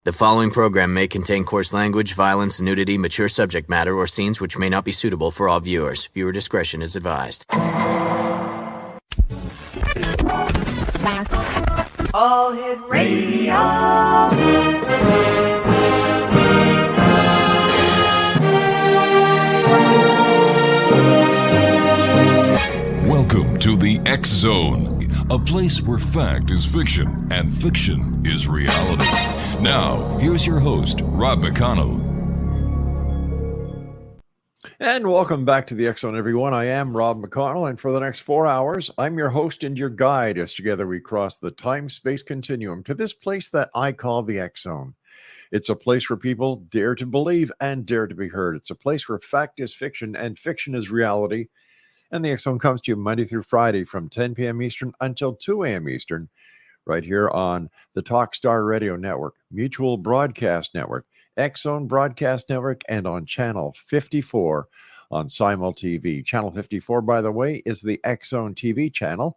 The following program may contain coarse language, violence, nudity, mature subject matter, or scenes which may not be suitable for all viewers. Viewer discretion is advised. All Hit Radio. Welcome to the X Zone, a place where fact is fiction and fiction is reality. Now, here's your host, Rob McConnell. And welcome back to the X Zone, everyone. I am Rob McConnell, and for the next 4 hours, I'm your host and your guide as together we cross the time-space continuum to this place that I call the X Zone. It's a place where people dare to believe and dare to be heard. It's a place where fact is fiction and fiction is reality. And the X Zone comes to you Monday through Friday from 10 p.m. Eastern until 2 a.m. Eastern, right here on the TalkStar Radio Network, Mutual Broadcast Network, X Zone Broadcast Network, and on Channel 54 on Simul TV. Channel 54, by the way, is the X Zone TV channel.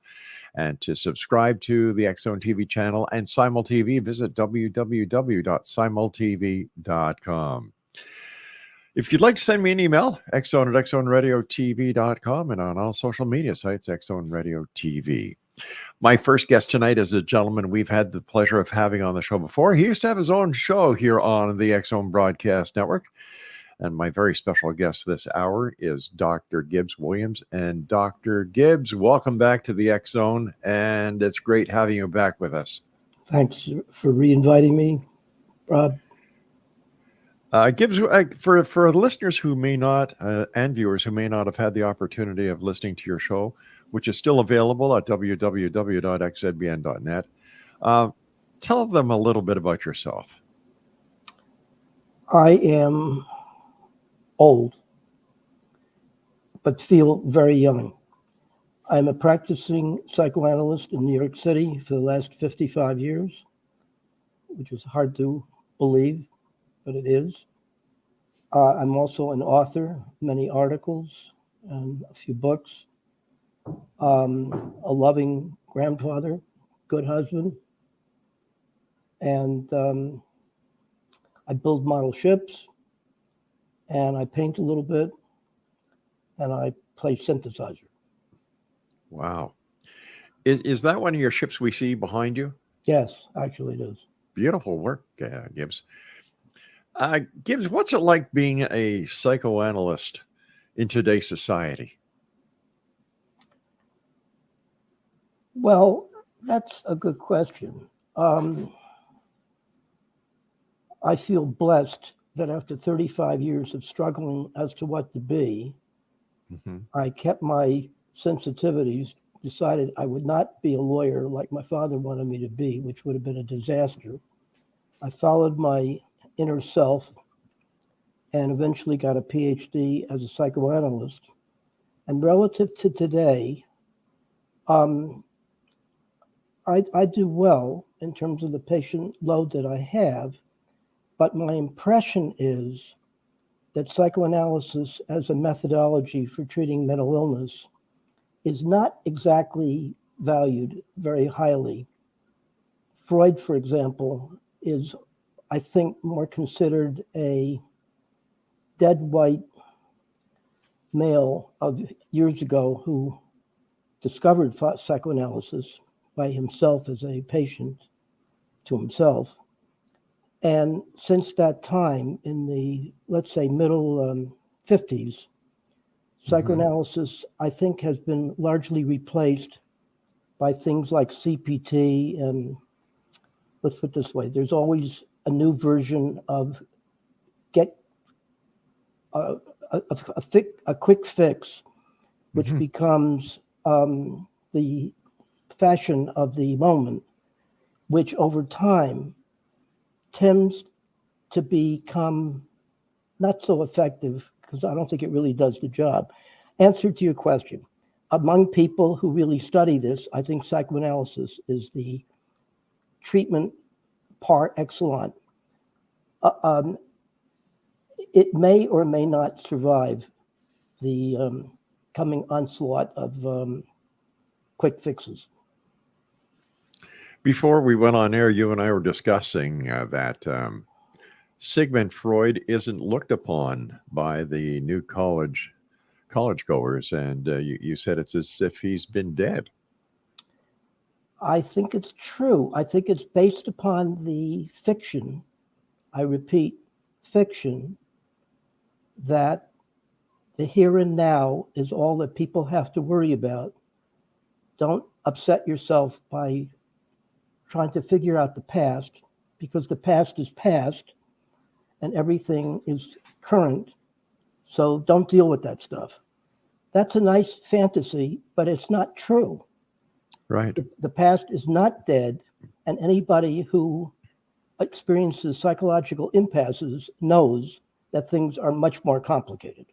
And to subscribe to the X Zone TV channel and Simul TV, visit www.simultv.com. If you'd like to send me an email, xzone at xzoneradiotv.com, and on all social media sites, Xzone Radio TV. My first guest tonight is a gentleman we've had the pleasure of having on the show before. He used to have his own show here on the X Zone Broadcast Network. And my very special guest this hour is Dr. Gibbs Williams. And Dr. Gibbs, welcome back to the X Zone, and it's great having you back with us. Thanks for re-inviting me, Rob. Gibbs, for listeners who may not, and viewers who may not have had the opportunity of listening to your show, which is still available at www.xzbn.net, tell them a little bit about yourself. I am old, but feel very young. I'm a practicing psychoanalyst in New York City for the last 55 years, which is hard to believe, but it is. I'm also an author, many articles and a few books. A loving grandfather, good husband, and I build model ships, and I paint a little bit, and I play synthesizer. Wow. Is that one of your ships we see behind you? Yes, actually it is. Beautiful work, Gibbs. Gibbs, what's it like being a psychoanalyst in today's society? Well, that's a good question. I feel blessed that after 35 years of struggling as to what to be, I kept my sensitivities, decided I would not be a lawyer like my father wanted me to be, which would have been a disaster. I followed my inner self and eventually got a PhD as a psychoanalyst. And relative to today, I do well in terms of the patient load that I have, but my impression is that psychoanalysis as a methodology for treating mental illness is not exactly valued very highly. Freud, for example, is, I think, more considered a dead white male of years ago who discovered psychoanalysis by himself as a patient to himself. And since that time, in the, let's say, middle 50s, psychoanalysis, I think, has been largely replaced by things like CPT. And let's put it this way, there's always a new version of get a quick fix, which becomes the fashion of the moment, which over time tends to become not so effective, because I don't think it really does the job. Answer to your question, among people who really study this, I think psychoanalysis is the treatment par excellence. It may or may not survive the coming onslaught of quick fixes. Before we went on air, you and I were discussing that Sigmund Freud isn't looked upon by the new college goers, and you said it's as if he's been dead. I think it's true. I think it's based upon the fiction, I repeat, fiction, that the here and now is all that people have to worry about. Don't upset yourself by trying to figure out the past, because the past is past and everything is current. So don't deal with that stuff. That's a nice fantasy, but it's not true. Right. The past is not dead, and anybody who experiences psychological impasses knows that things are much more complicated.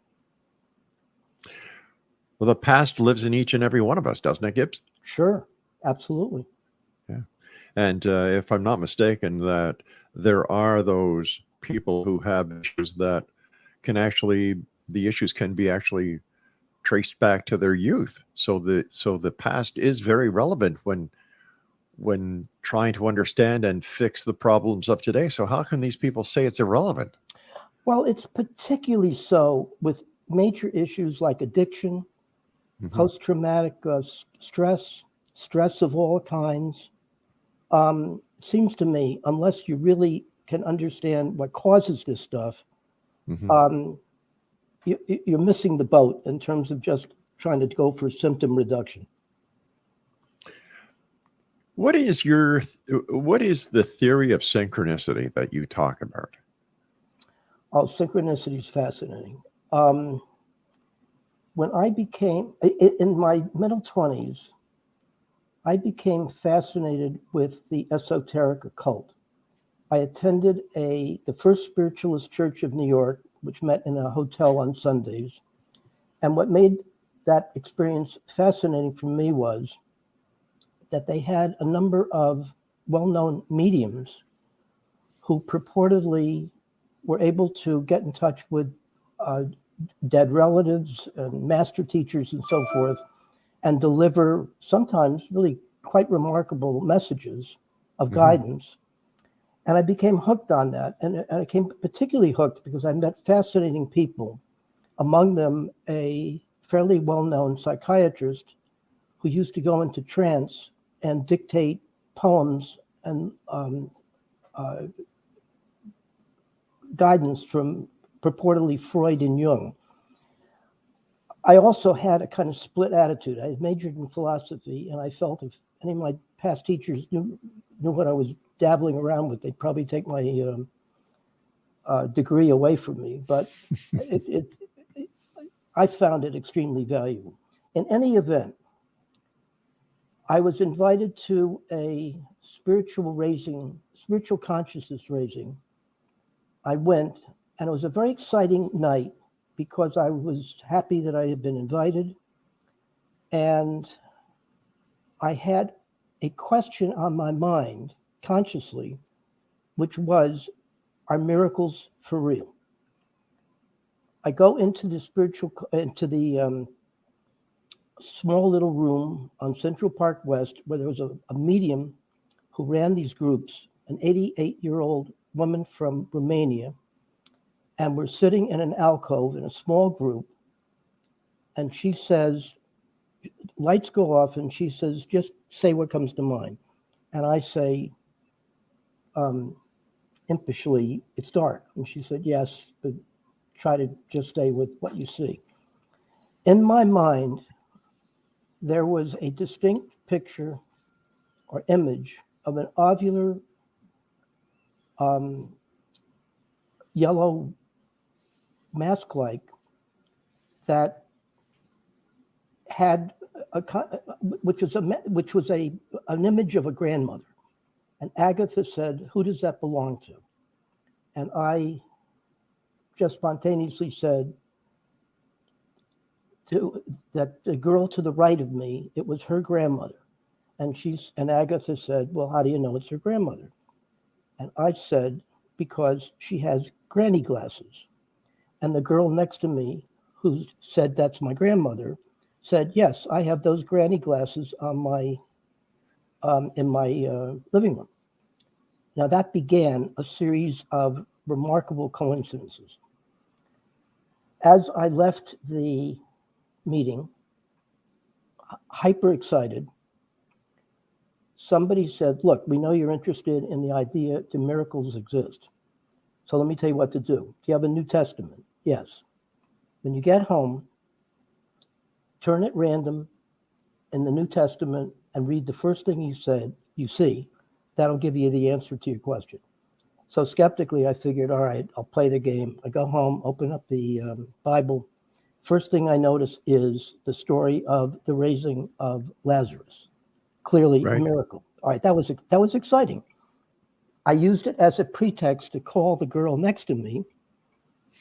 Well, the past lives in each and every one of us, doesn't it, Gibbs? Sure, absolutely. Yeah. And if I'm not mistaken, that there are those people who have issues that the issues can be actually traced back to their youth. So the past is very relevant when trying to understand and fix the problems of today. So how can these people say it's irrelevant? Well, it's particularly so with major issues like addiction, post-traumatic stress of all kinds. Seems to me, unless you really can understand what causes this stuff, you're missing the boat in terms of just trying to go for symptom reduction. What is the theory of synchronicity that you talk about? Oh, synchronicity is fascinating. When I became, in my middle 20s, I became fascinated with the esoteric occult. I attended the First Spiritualist Church of New York, which met in a hotel on Sundays. And what made that experience fascinating for me was that they had a number of well-known mediums who purportedly were able to get in touch with dead relatives and master teachers and so forth, and deliver sometimes really quite remarkable messages of guidance. And I became hooked on that. And I became particularly hooked because I met fascinating people, among them a fairly well-known psychiatrist who used to go into trance and dictate poems and guidance from purportedly Freud and Jung. I also had a kind of split attitude. I majored in philosophy, and I felt if any of my past teachers knew what I was dabbling around with, they'd probably take my degree away from me. But I found it extremely valuable. In any event, I was invited to a spiritual consciousness raising. I went, and it was a very exciting night because I was happy that I had been invited. And I had a question on my mind consciously, which was, are miracles for real? I go into the small little room on Central Park West where there was a medium who ran these groups, an 88-year-old woman from Romania, and we're sitting in an alcove in a small group, and she says, lights go off, and she says, just say what comes to mind. And I say, impishly, it's dark. And she said, yes, but try to just stay with what you see. In my mind, there was a distinct picture or image of an ovular yellow mask-like that had which was an image of a grandmother. And Agatha said, who does that belong to? And I just spontaneously said that the girl to the right of me, it was her grandmother. And Agatha said, well, how do you know it's her grandmother? And I said, because she has granny glasses. And the girl next to me, who said that's my grandmother, said, yes, I have those granny glasses on my in my living room. Now, that began a series of remarkable coincidences. As I left the meeting, hyper excited, somebody said, look, we know you're interested in the idea that miracles exist. So let me tell you what to do. Do you have a New Testament? Yes. When you get home, turn at random in the New Testament and read the first thing you see. That'll give you the answer to your question. So skeptically, I figured, all right, I'll play the game. I go home, open up the Bible. First thing I notice is the story of the raising of Lazarus. Clearly a miracle. All right, that was exciting. I used it as a pretext to call the girl next to me,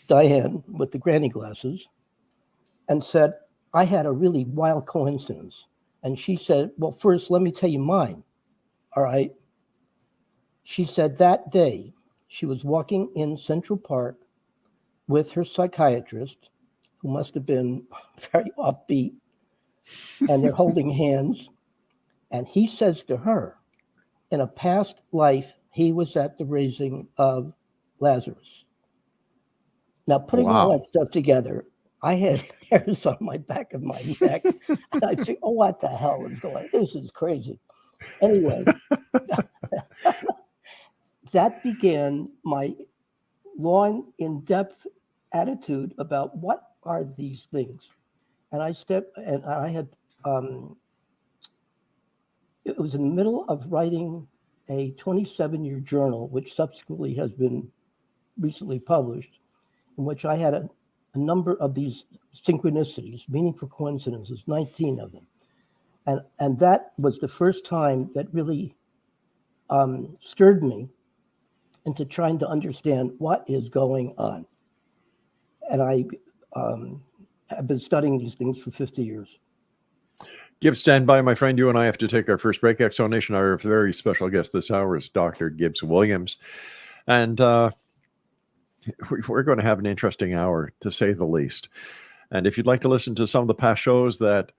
Diane, with the granny glasses, and said, I had a really wild coincidence. And she said, well, first, let me tell you mine. All right. She said that day she was walking in Central Park with her psychiatrist, who must have been very upbeat, and they're holding hands. And he says to her, in a past life, he was at the raising of Lazarus. Now, putting all that stuff together, I had hairs on my back of my neck. And I think, oh, what the hell is going on? This is crazy. Anyway, that began my long, in-depth attitude about what are these things. And I had, it was in the middle of writing a 27-year journal, which subsequently has been recently published, in which I had a number of these synchronicities, meaningful coincidences, 19 of them. And that was the first time that really stirred me into trying to understand what is going on. And I have been studying these things for 50 years. GIBBS, stand by, my friend. You and I have to take our first break. Exonation, our very special guest this hour is Dr. GIBBS Williams. And we're going to have an interesting hour, to say the least. And if you'd like to listen to some of the past shows that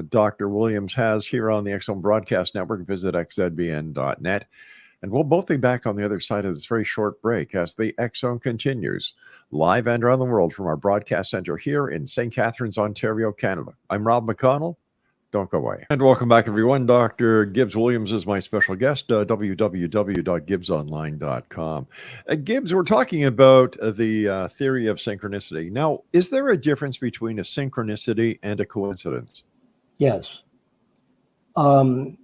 Dr. Williams has here on the X-Zone Broadcast Network, visit xzbn.net. And we'll both be back on the other side of this very short break as the X-Zone continues, live and around the world from our broadcast center here in St. Catharines, Ontario, Canada. I'm Rob McConnell. Don't go away. And welcome back, everyone. Dr. GIBBS Williams is my special guest, www.gibbsonline.com. GIBBS, we're talking about the theory of synchronicity. Now, is there a difference between a synchronicity and a coincidence? Yes. The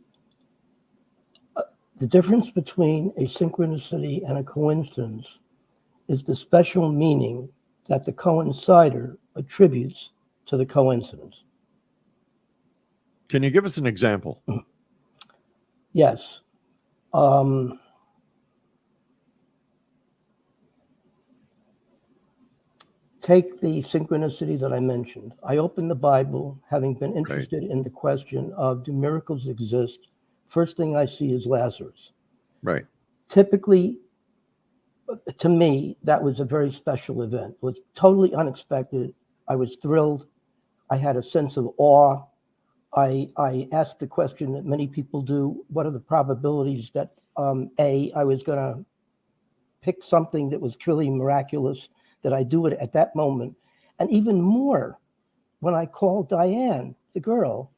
difference between a synchronicity and a coincidence is the special meaning that the coincider attributes to the coincidence. Can you give us an example? Yes. Take the synchronicity that I mentioned. I opened the Bible, having been interested in the question of, do miracles exist? First thing I see is Lazarus. Right. Typically, to me, that was a very special event. It was totally unexpected. I was thrilled. I had a sense of awe. I asked the question that many people do, what are the probabilities that, I was going to pick something that was truly miraculous, that I do it at that moment. And even more, when I call Diane, the girl,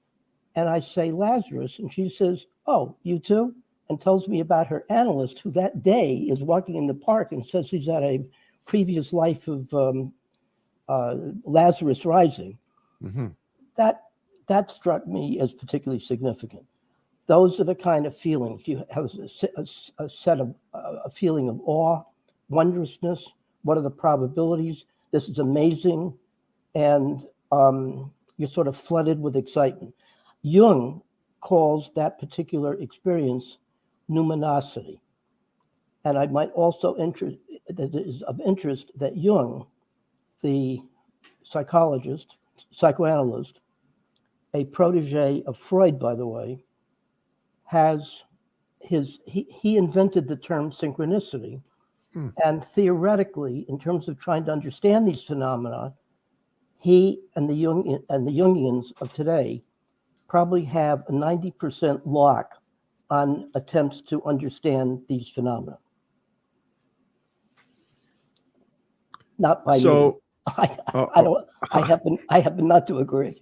and I say Lazarus, and she says, oh, you too? And tells me about her analyst, who that day is walking in the park and says he's at a previous life of Lazarus rising. Mm-hmm. That struck me as particularly significant. Those are the kind of feelings. You have a feeling of awe, wondrousness. What are the probabilities? This is amazing. And you're sort of flooded with excitement. Jung calls that particular experience numinosity. And I might also that is of interest that Jung, the psychologist, psychoanalyst, a protege of Freud, by the way, he invented the term synchronicity. And theoretically, in terms of trying to understand these phenomena, he and the Jungians of today probably have a 90% lock on attempts to understand these phenomena. Not by me. I happen not to agree.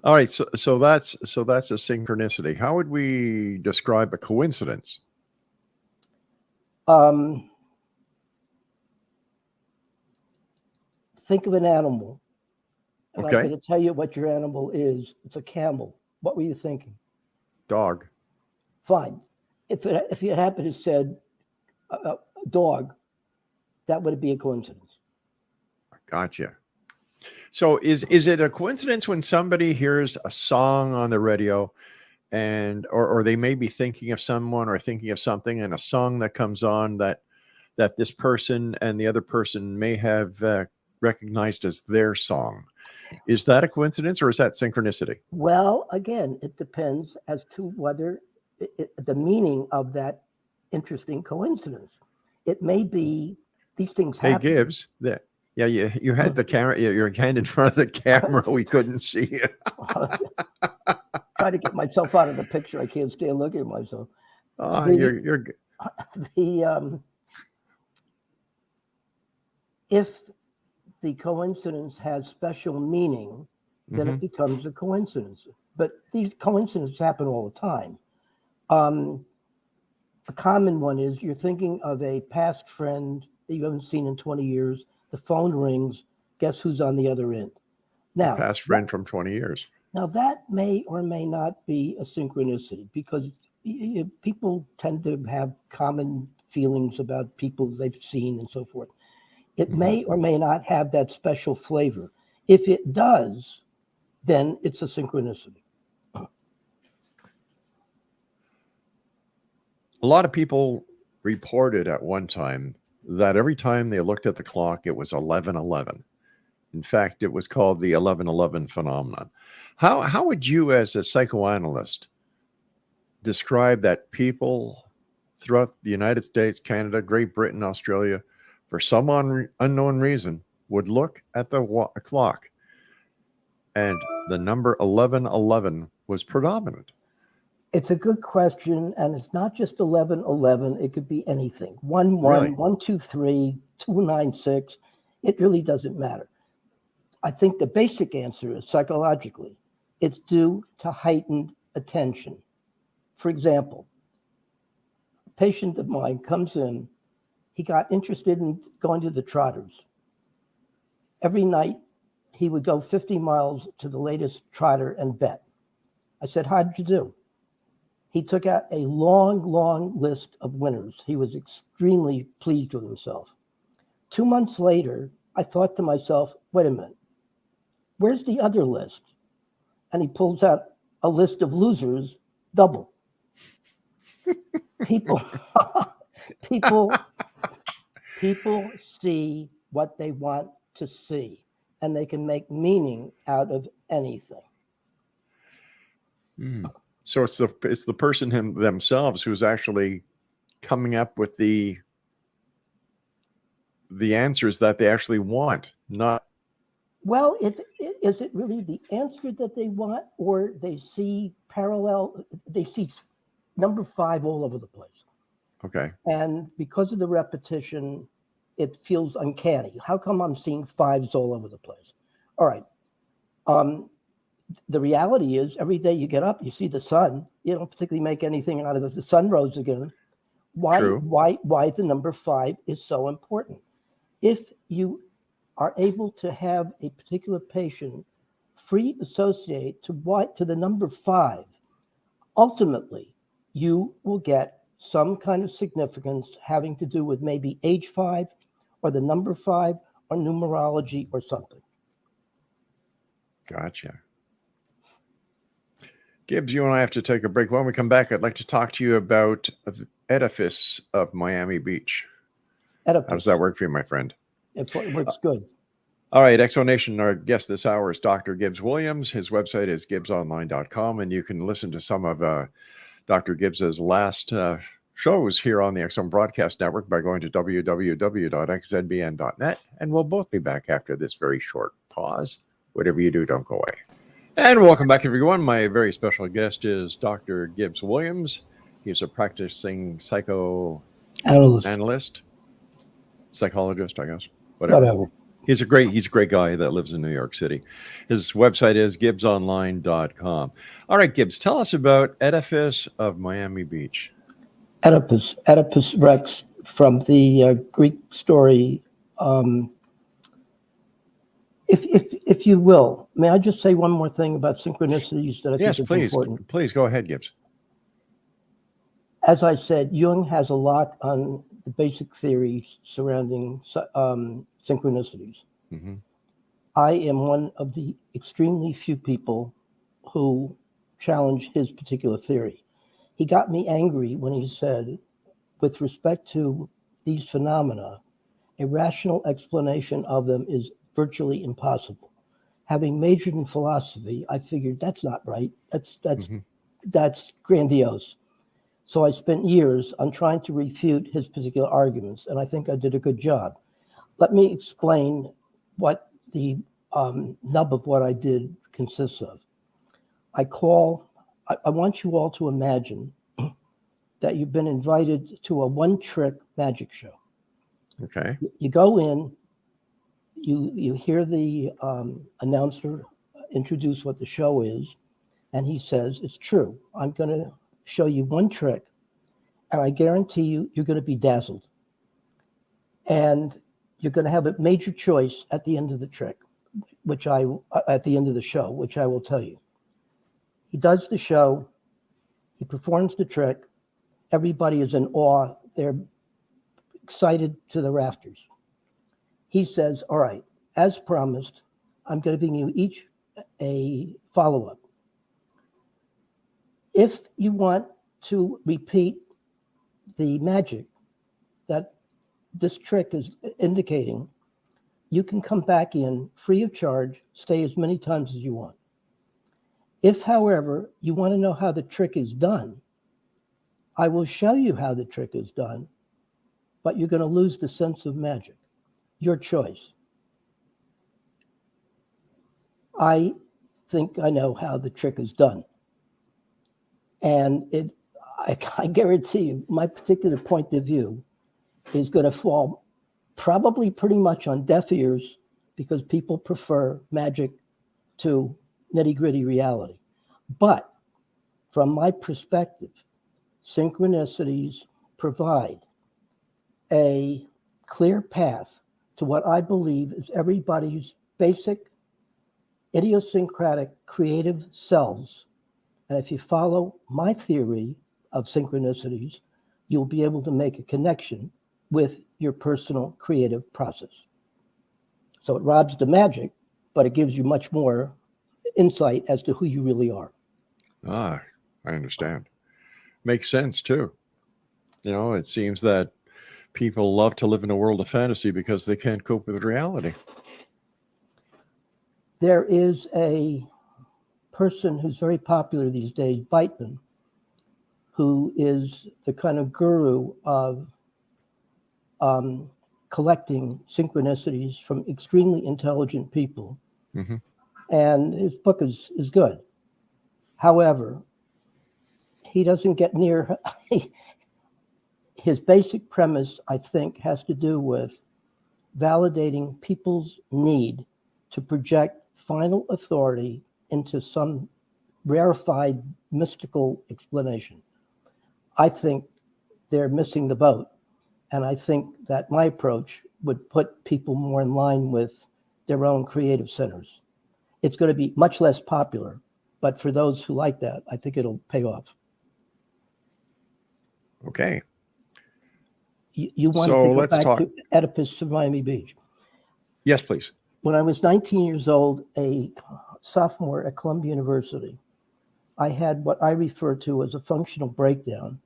All right, so that's a synchronicity. How would we describe a coincidence? Think of an animal. And Okay. I'm going to tell you what your animal is. It's a camel. What were you thinking? Dog. Fine. If you happened to said dog, that would be a coincidence. Gotcha. So is it a coincidence when somebody hears a song on the radio and or they may be thinking of someone or thinking of something, and a song that comes on that this person and the other person may have recognized as their song? Is that a coincidence or is that synchronicity? Well, again, it depends as to whether the meaning of that interesting coincidence. It may be these things happen. Hey, Gibbs, yeah, you had the camera, your hand in front of the camera. We couldn't see you. Try to get myself out of the picture. I can't stand looking at myself. You're good. If the coincidence has special meaning, then it becomes a coincidence. But these coincidences happen all the time. A common one is you're thinking of a past friend that you haven't seen in 20 years. The phone rings. Guess who's on the other end? Now, past friend from 20 years. Now, that may or may not be a synchronicity because people tend to have common feelings about people they've seen and so forth. It may or may not have that special flavor. If it does, then it's a synchronicity. A lot of people reported at one time that every time they looked at the clock, it was 11:11. In fact, it was called the 11:11 phenomenon. How would you, as a psychoanalyst, describe that people throughout the United States, Canada, Great Britain, Australia, for some unknown reason, would look at the clock and the number 11:11 was predominant? It's a good question, and it's not just 11:11. It could be anything. 1-1, Really? 1-2-3, 2-9-6. It really doesn't matter. I think the basic answer is psychologically. It's due to heightened attention. For example, a patient of mine comes in. He got interested in going to the Trotters. Every night, he would go 50 miles to the latest Trotter and bet. I said, how did you do? He took out a long list of winners. He was extremely pleased with himself. 2 months later, I thought to myself, wait a minute, where's the other list? And he pulls out a list of losers, double. People see what they want to see, and they can make meaning out of anything. So it's the person themselves who's actually coming up with the answers that they actually want, not. Well, is it really the answer that they want, or they see they see number 5 all over the place? Okay. And because of the repetition, it feels uncanny. How come I'm seeing 5s all over the place? All right. The reality is every day you get up, you see the sun. You don't particularly make anything out of it. The sun rose again. Why the number 5 is so important? If you are able to have a particular patient free associate to the number 5, ultimately you will get some kind of significance having to do with maybe age 5 or the number 5 or numerology or something. Gotcha. Gibbs, you and I have to take a break. When we come back, I'd like to talk to you about the edifice of Miami Beach. Edifice. How does that work for you, my friend? It works good. All right, Exonation, our guest this hour is Dr. Gibbs Williams. His website is gibbsonline.com, and you can listen to some of Dr. Gibbs's last shows here on the Exxon Broadcast Network by going to www.xzbn.net, and we'll both be back after this very short pause. Whatever you do, don't go away. And welcome back, everyone. My very special guest is Dr. Gibbs Williams. He's a practicing psychoanalyst, psychologist, I guess. Whatever. He's a great guy that lives in New York City. His website is gibbsonline.com. All right, Gibbs, tell us about Edifice of Miami Beach. Oedipus Rex, from the Greek story. If you will, may I just say one more thing about synchronicities that I think is important? Yes, please go ahead, Gibbs. As I said, Jung has a lot on the basic theories surrounding synchronicities. Mm-hmm. I am one of the extremely few people who challenge his particular theory. He got me angry when he said, with respect to these phenomena, a rational explanation of them is virtually impossible. Having majored in philosophy, I figured that's not right. That's grandiose. So I spent years on trying to refute his particular arguments, and I think I did a good job. Let me explain what the nub of what I did consists of. I want you all to imagine that you've been invited to a one-trick magic show. Okay. You go in, you hear the announcer introduce what the show is, and he says, it's true, I'm going to show you one trick, and I guarantee you're going to be dazzled. And you're going to have a major choice at the end of the trick, at the end of the show, which I will tell you. He does the show, he performs the trick, everybody is in awe, they're excited to the rafters. He says, all right, as promised, I'm going to bring you each a follow-up. If you want to repeat the magic that this trick is indicating, you can come back in free of charge, stay as many times as you want. If, however, you want to know how the trick is done, I will show you how the trick is done, but you're going to lose the sense of magic. Your choice. I think I know how the trick is done. And I guarantee you, my particular point of view is going to fall probably pretty much on deaf ears, because people prefer magic to nitty-gritty reality. But from my perspective, synchronicities provide a clear path to what I believe is everybody's basic, idiosyncratic, creative selves. And if you follow my theory of synchronicities, you'll be able to make a connection with your personal creative process. So it robs the magic, but it gives you much more insight as to who you really are. I understand. Makes sense, too. You know, it seems that people love to live in a world of fantasy because they can't cope with reality. There is a person who's very popular these days, Bateman, who is the kind of guru of collecting synchronicities from extremely intelligent people. Mm-hmm. And his book is good. However, he doesn't get near... His basic premise, I think, has to do with validating people's need to project final authority into some rarefied mystical explanation. I think they're missing the boat. And I think that my approach would put people more in line with their own creative centers. It's going to be much less popular, but for those who like that, I think it'll pay off. Okay. You wanted to go back to Oedipus of Miami Beach. Yes, please. When I was 19 years old, a sophomore at Columbia University, I had what I refer to as a functional breakdown.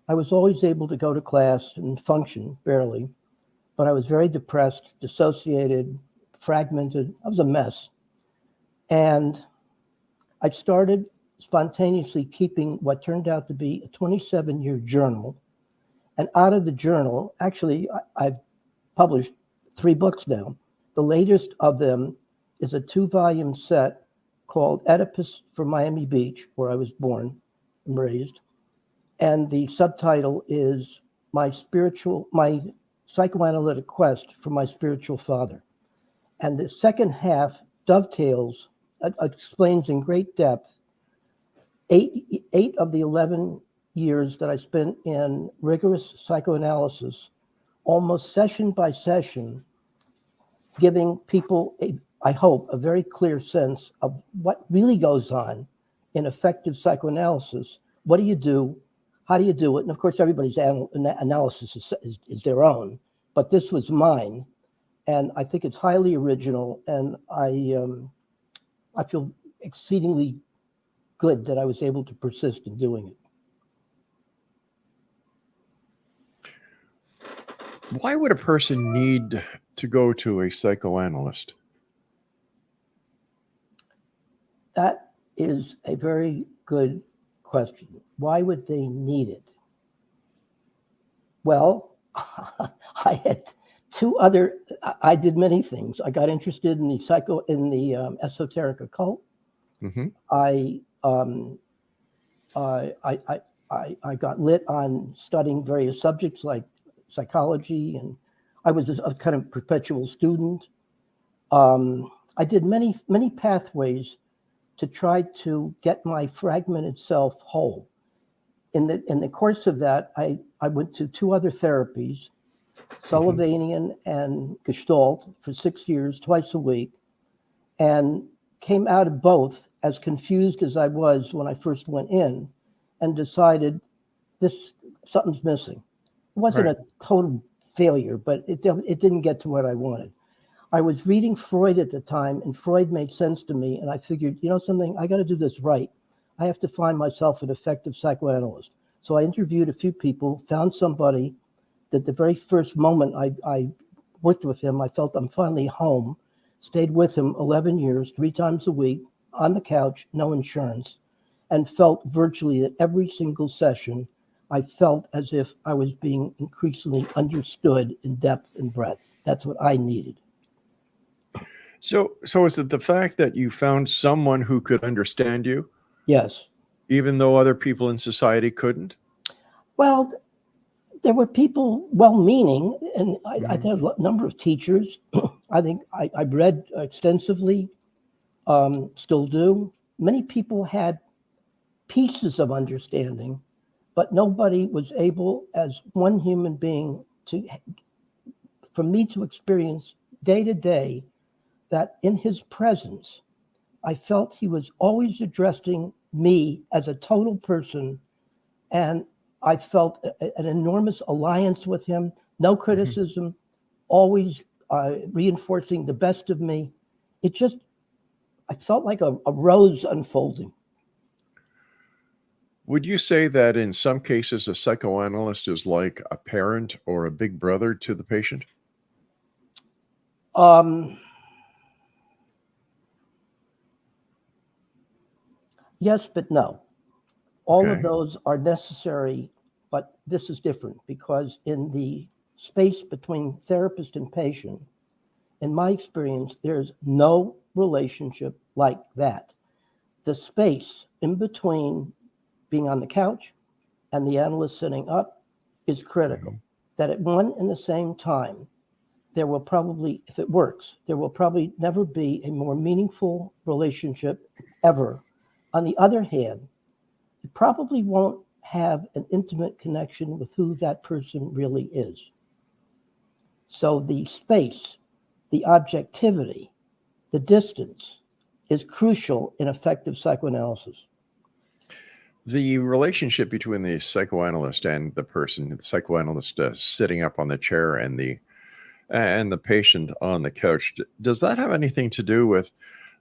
I was always able to go to class and function, barely, but I was very depressed, dissociated, fragmented. I was a mess. And I started spontaneously keeping what turned out to be a 27-year journal. And out of the journal, actually, I've published 3 books now. The latest of them is a 2-volume set called Oedipus from Miami Beach, where I was born and raised. And the subtitle is my psychoanalytic quest for my spiritual father. And the second half dovetails, explains in great depth, eight of the 11 years that I spent in rigorous psychoanalysis, almost session by session, giving people, I hope, a very clear sense of what really goes on in effective psychoanalysis. What do you do? How do you do it? And of course, everybody's analysis is their own, but this was mine. And I think it's highly original. And I feel exceedingly good that I was able to persist in doing it. Why would a person need to go to a psychoanalyst? That is a very good question. Why would they need it? Well, I did many things. I got interested in the esoteric occult. Mm-hmm. I got lit on studying various subjects like psychology, and I was a kind of perpetual student. I did many pathways to try to get my fragmented self whole. In the course of that, I went to 2 other therapies, Sullivanian and Gestalt, for 6 years, twice a week, and came out of both as confused as I was when I first went in, and decided something's missing. It wasn't Right. a total failure, but it didn't get to what I wanted. I was reading Freud at the time, and Freud made sense to me, and I figured, you know something, I got to do this right. I have to find myself an effective psychoanalyst. So I interviewed a few people, found somebody that the very first moment I worked with him, I felt I'm finally home, stayed with him 11 years, 3 times a week, on the couch, no insurance, and felt virtually at every single session, I felt as if I was being increasingly understood in depth and breadth. That's what I needed. So is it the fact that you found someone who could understand you, Yes. even though other people in society couldn't? Well, there were people well-meaning, and I had a number of teachers. I think I read extensively, still do. Many people had pieces of understanding, but nobody was able, as one human being, for me to experience day to day that in his presence, I felt he was always addressing me as a total person, and I felt an enormous alliance with him, no criticism, always reinforcing the best of me. I felt like a rose unfolding. Would you say that in some cases a psychoanalyst is like a parent or a big brother to the patient? Yes, but no. All Okay. of those are necessary, but this is different because in the space between therapist and patient, in my experience, there's no relationship like that. The space in between being on the couch and the analyst sitting up is critical. That at one and the same time, there will probably, if it works, there will probably never be a more meaningful relationship ever. On the other hand, you probably won't have an intimate connection with who that person really is. So the space, the objectivity, the distance is crucial in effective psychoanalysis. The relationship between the psychoanalyst and the person, the psychoanalyst sitting up on the chair and the patient on the couch, does that have anything to do with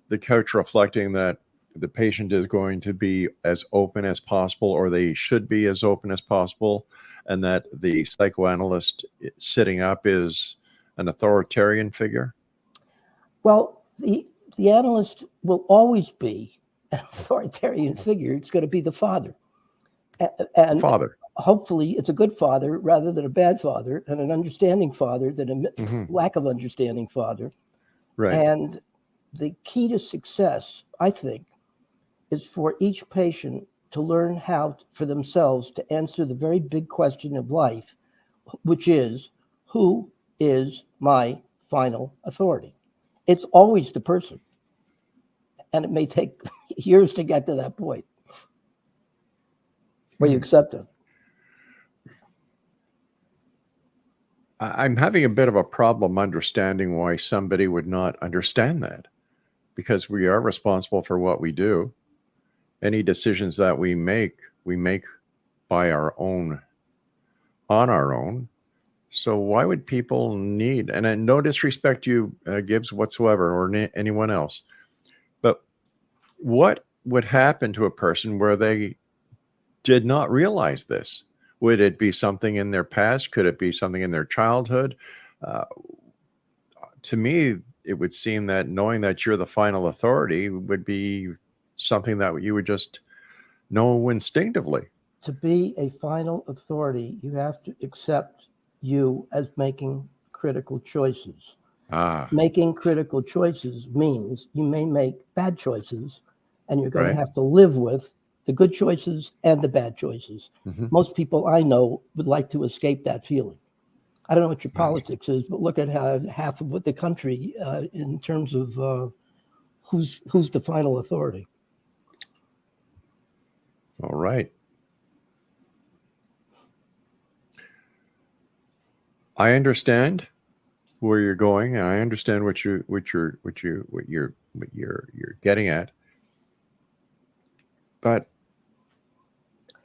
the couch reflecting that the patient is going to be as open as possible, or they should be as open as possible, and that the psychoanalyst sitting up is an authoritarian figure? Well, the analyst will always be an authoritarian figure. It's going to be the father. And Father. hopefully it's a good father rather than a bad father, and an understanding father than a lack of understanding father. Right. And the key to success, I think, is for each patient to learn how for themselves to answer the very big question of life, which is, who is my final authority? It's always the person. And it may take years to get to that point where you accept it. I'm having a bit of a problem understanding why somebody would not understand that, because we are responsible for what we do. Any decisions that we make by our own, on our own. So why would people need, and no disrespect to you, GIBBS whatsoever, or anyone else, but what would happen to a person where they did not realize this? Would it be something in their past? Could it be something in their childhood? To me, it would seem that knowing that you're the final authority would be something that you would just know instinctively. To be a final authority, you have to accept you as making critical choices. Making critical choices means you may make bad choices, and you're going to have to live with the good choices and the bad choices. Mm-hmm. Most people I know would like to escape that feeling. I don't know what your politics is, but look at how half of the country in terms of who's the final authority. All right. I understand where you're going, and I understand what you're getting at. But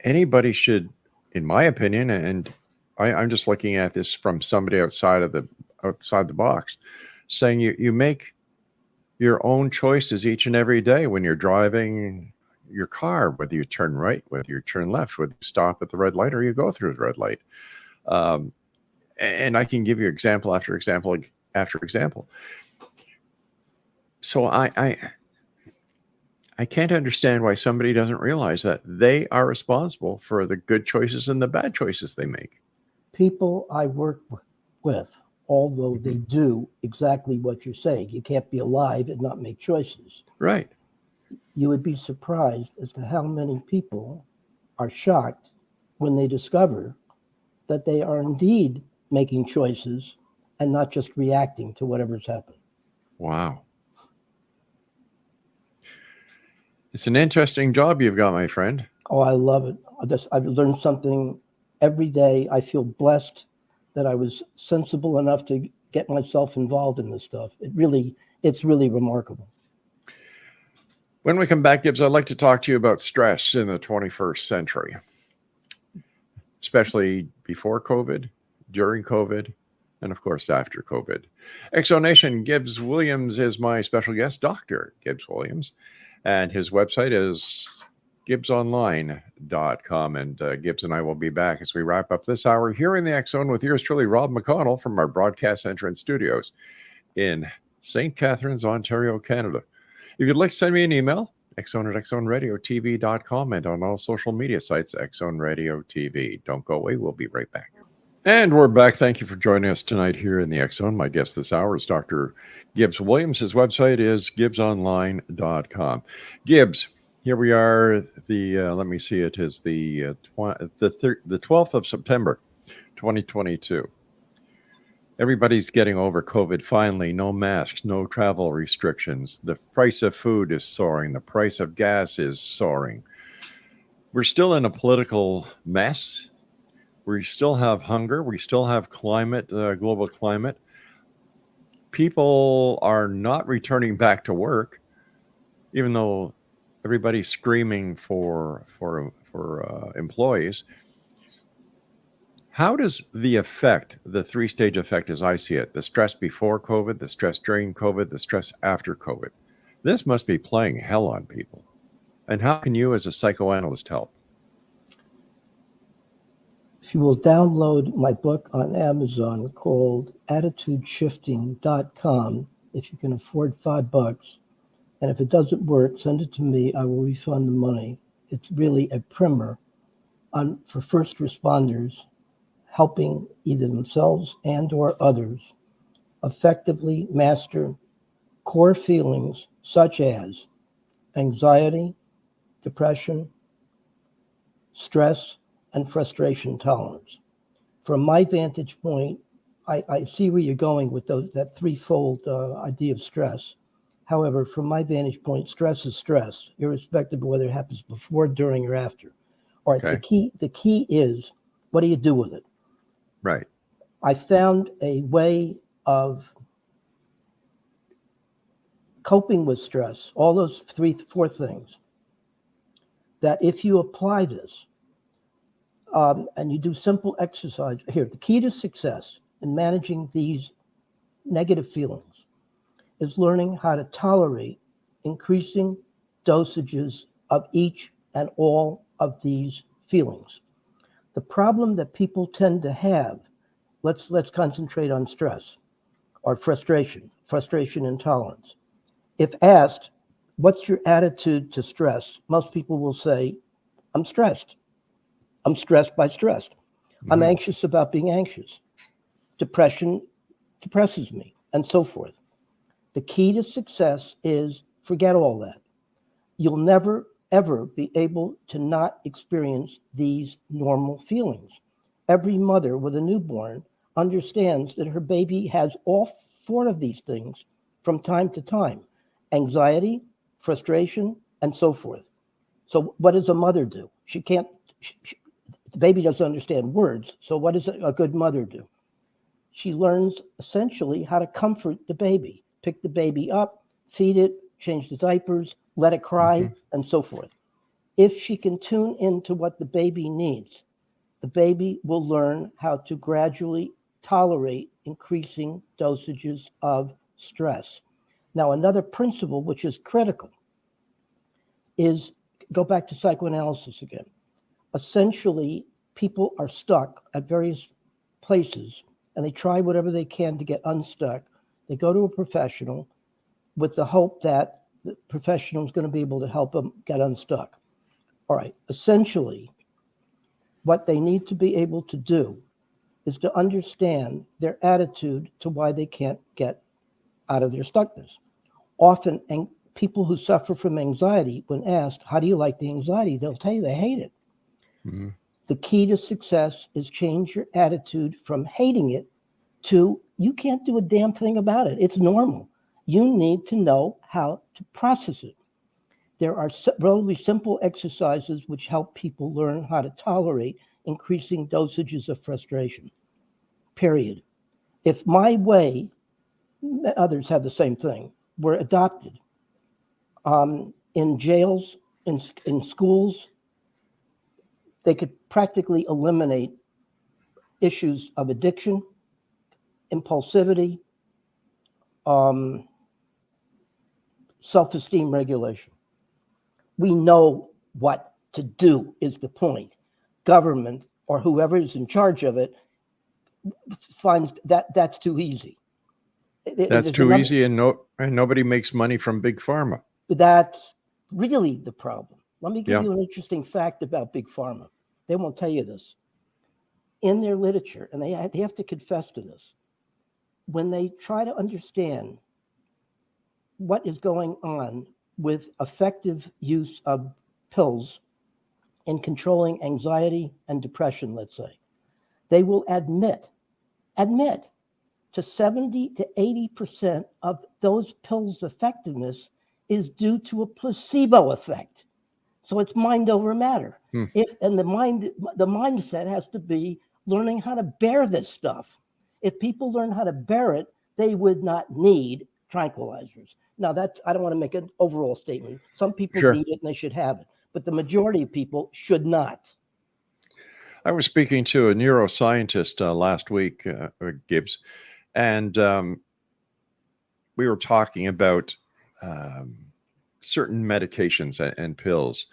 anybody should, in my opinion, and I'm just looking at this from somebody outside the box, saying you make your own choices each and every day when you're driving your car, whether you turn right, whether you turn left, whether you stop at the red light or you go through the red light. And I can give you example after example after example. So I can't understand why somebody doesn't realize that they are responsible for the good choices and the bad choices they make. People I work with, although they do exactly what you're saying, you can't be alive and not make choices. Right. You would be surprised as to how many people are shocked when they discover that they are indeed making choices and not just reacting to whatever's happened. Wow. It's an interesting job you've got, my friend. Oh, I love it. I've learned something every day. I feel blessed that I was sensible enough to get myself involved in this stuff. It's really remarkable. When we come back, GIBBS, I'd like to talk to you about stress in the 21st century, especially before COVID, during COVID, and of course after COVID. Exonation, GIBBS Williams is my special guest, Dr. GIBBS Williams, and his website is GIBBSonline.com. And GIBBS and I will be back as we wrap up this hour here in the X Zone with yours truly, Rob McConnell, from our broadcast center and studios in St. Catharines, Ontario, Canada. If you'd like to send me an email, xzone@xzoneradiotv.com, and on all social media sites, X-Zone Radio TV. Don't go away. We'll be right back. And we're back. Thank you for joining us tonight here in the X-Zone. My guest this hour is Dr. GIBBS Williams. His website is gibbsonline.com. GIBBS, here we are. Let me see. It is the 12th of September, 2022. Everybody's getting over COVID finally. No masks, no travel restrictions. The price of food is soaring. The price of gas is soaring. We're still in a political mess. We still have hunger. We still have climate, global climate. People are not returning back to work, even though everybody's screaming for employees. How does the effect, the three-stage effect as I see it, the stress before COVID, the stress during COVID, the stress after COVID, this must be playing hell on people. And how can you as a psychoanalyst help? If you will download my book on Amazon called attitudeshifting.com, if you can afford $5, and if it doesn't work, send it to me. I will refund the money. It's really a primer for first responders helping either themselves and or others effectively master core feelings such as anxiety, depression, stress, and frustration tolerance. From my vantage point, I see where you're going with that threefold idea of stress. However, from my vantage point, stress is stress, irrespective of whether it happens before, during, or after. All right, Okay. the key is, what do you do with it? Right. I found a way of coping with stress, all those four things, that if you apply this, and you do simple exercise, here, the key to success in managing these negative feelings is learning how to tolerate increasing dosages of each and all of these feelings. The problem that people tend to have, let's concentrate on stress or frustration intolerance. If asked, what's your attitude to stress? Most people will say, I'm stressed. I'm stressed by stress. I'm anxious about being anxious. Depression depresses me, and so forth. The key to success is forget all that. You'll never, ever be able to not experience these normal feelings. Every mother with a newborn understands that her baby has all four of these things from time to time: anxiety, frustration, and so forth. So what does a mother do? The baby doesn't understand words, so what does a good mother do? She learns essentially how to comfort the baby, pick the baby up, feed it, change the diapers, let it cry, and so forth. If she can tune into what the baby needs, the baby will learn how to gradually tolerate increasing dosages of stress. Now, another principle which is critical is, go back to psychoanalysis again. Essentially, people are stuck at various places and they try whatever they can to get unstuck. They go to a professional with the hope that the professional is going to be able to help them get unstuck. All right, essentially, what they need to be able to do is to understand their attitude to why they can't get out of their stuckness. Often, people who suffer from anxiety, when asked, how do you like the anxiety? They'll tell you they hate it. The key to success is change your attitude from hating it to, you can't do a damn thing about it. It's normal. You need to know how to process it. There are relatively simple exercises which help people learn how to tolerate increasing dosages of frustration, period. If my way, others have the same thing, were adopted in jails, in schools, they could practically eliminate issues of addiction, impulsivity, self-esteem regulation. We know what to do is the point. Government or whoever is in charge of it finds that that's too easy. That's too easy, and nobody makes money from big pharma. That's really the problem. Let me give you an interesting fact about big pharma. They won't tell you this. In their literature, and they have to confess to this, when they try to understand what is going on with effective use of pills in controlling anxiety and depression, let's say, they will admit to 70 to 80% of those pills' effectiveness is due to a placebo effect. So it's mind over matter. And the mindset has to be learning how to bear this stuff. If people learn how to bear it, they would not need tranquilizers. Now, I don't want to make an overall statement. Some people need it and they should have it, but the majority of people should not. I was speaking to a neuroscientist last week, GIBBS, and we were talking about certain medications and pills.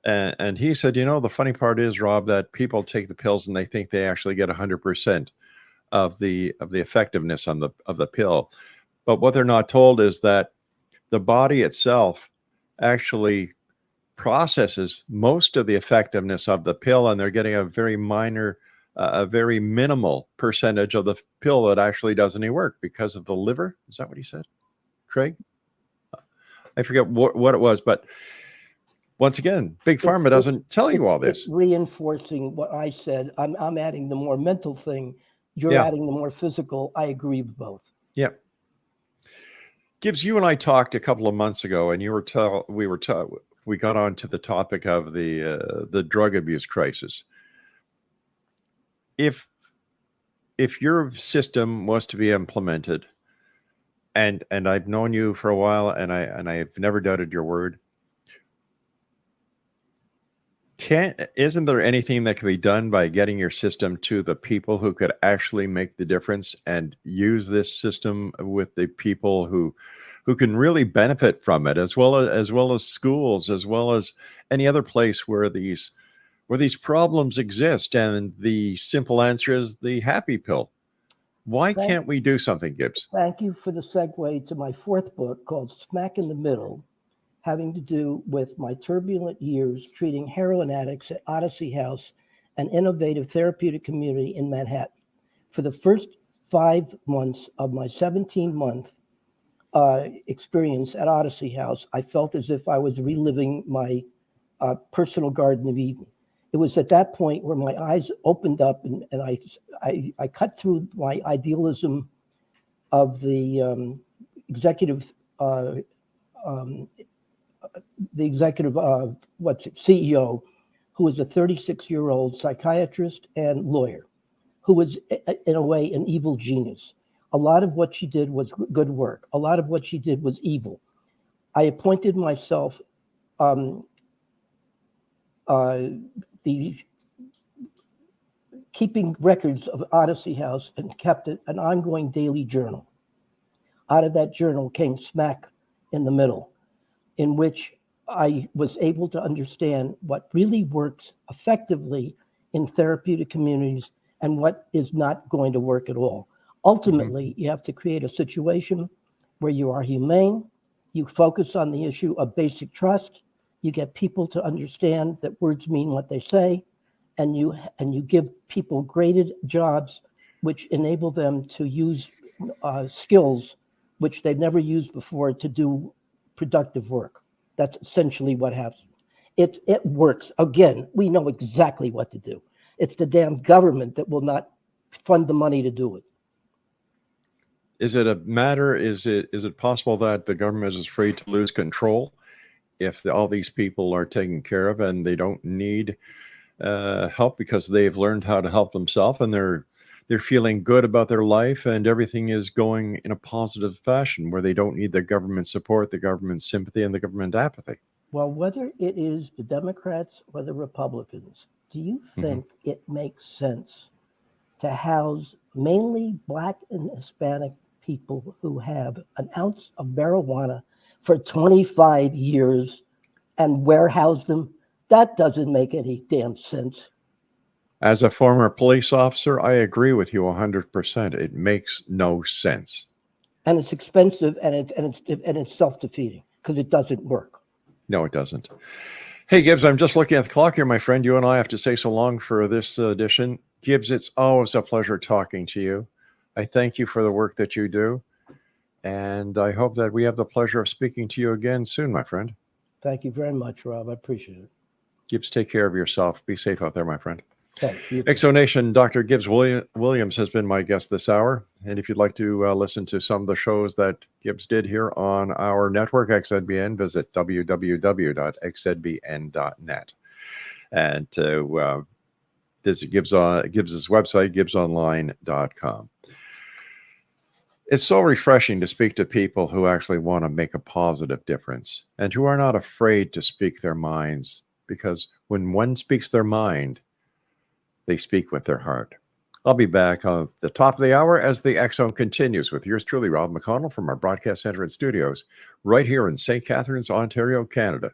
And he said, the funny part is, Rob, that people take the pills and they think they actually get 100% of the effectiveness of the pill. But what they're not told is that the body itself actually processes most of the effectiveness of the pill, and they're getting a very minor, a very minimal percentage of the pill that actually does any work because of the liver. Is that what he said, Craig? I forget what it was, but once again, Big Pharma doesn't tell you all this. It's reinforcing what I said. I'm adding the more mental thing. You're adding the more physical. I agree with both. Yeah. Gibbs, you and I talked a couple of months ago, and we got on to the topic of the drug abuse crisis. If your system was to be implemented, and I've known you for a while, and I've never doubted your word, isn't there anything that can be done by getting your system to the people who could actually make the difference and use this system with the people who can really benefit from it, as well as schools, as well as any other place where these problems exist? And the simple answer is the happy pill. Why can't we do something, Gibbs? Thank you for the segue to my fourth book called Smack in the Middle, having to do with my turbulent years treating heroin addicts at Odyssey House, an innovative therapeutic community in Manhattan. For the first 5 months of my 17-month experience at Odyssey House, I felt as if I was reliving my personal Garden of Eden. It was at that point where my eyes opened up, and I cut through my idealism of the executive CEO, who was a 36-year-old psychiatrist and lawyer, who was in a way an evil genius. A lot of what she did was good work. A lot of what she did was evil. I appointed myself the keeping records of Odyssey House and kept an ongoing daily journal. Out of that journal came Smack in the Middle, in which I was able to understand what really works effectively in therapeutic communities and what is not going to work at all. Ultimately, you have to create a situation where you are humane, you focus on the issue of basic trust, you get people to understand that words mean what they say, and you give people graded jobs which enable them to use skills which they've never used before to do productive work. That's essentially what happens. It works. Again, we know exactly what to do. It's the damn government that will not fund the money to do it. Is it possible that the government is afraid to lose control if all these people are taken care of and they don't need help because they've learned how to help themselves, and they're feeling good about their life and everything is going in a positive fashion where they don't need the government support, the government sympathy, and the government apathy? Well, whether it is the Democrats or the Republicans, do you think it makes sense to house mainly Black and Hispanic people who have an ounce of marijuana for 25 years and warehouse them? That doesn't make any damn sense. As a former police officer, I agree with you 100%. It makes no sense. And it's expensive, and it's self-defeating because it doesn't work. No, it doesn't. Hey, Gibbs, I'm just looking at the clock here, my friend. You and I have to say so long for this edition. Gibbs, it's always a pleasure talking to you. I thank you for the work that you do. And I hope that we have the pleasure of speaking to you again soon, my friend. Thank you very much, Rob. I appreciate it. Gibbs, take care of yourself. Be safe out there, my friend. Thank you. Exonation, Dr. Gibbs Williams has been my guest this hour. And if you'd like to listen to some of the shows that Gibbs did here on our network, XZBN, visit www.xzbn.net. And to visit Gibbs's website, gibbsonline.com. It's so refreshing to speak to people who actually want to make a positive difference and who are not afraid to speak their minds, because when one speaks their mind, they speak with their heart. I'll be back on the top of the hour as the X Zone continues with yours truly, Rob McConnell, from our broadcast center and studios right here in St. Catharines, Ontario, Canada.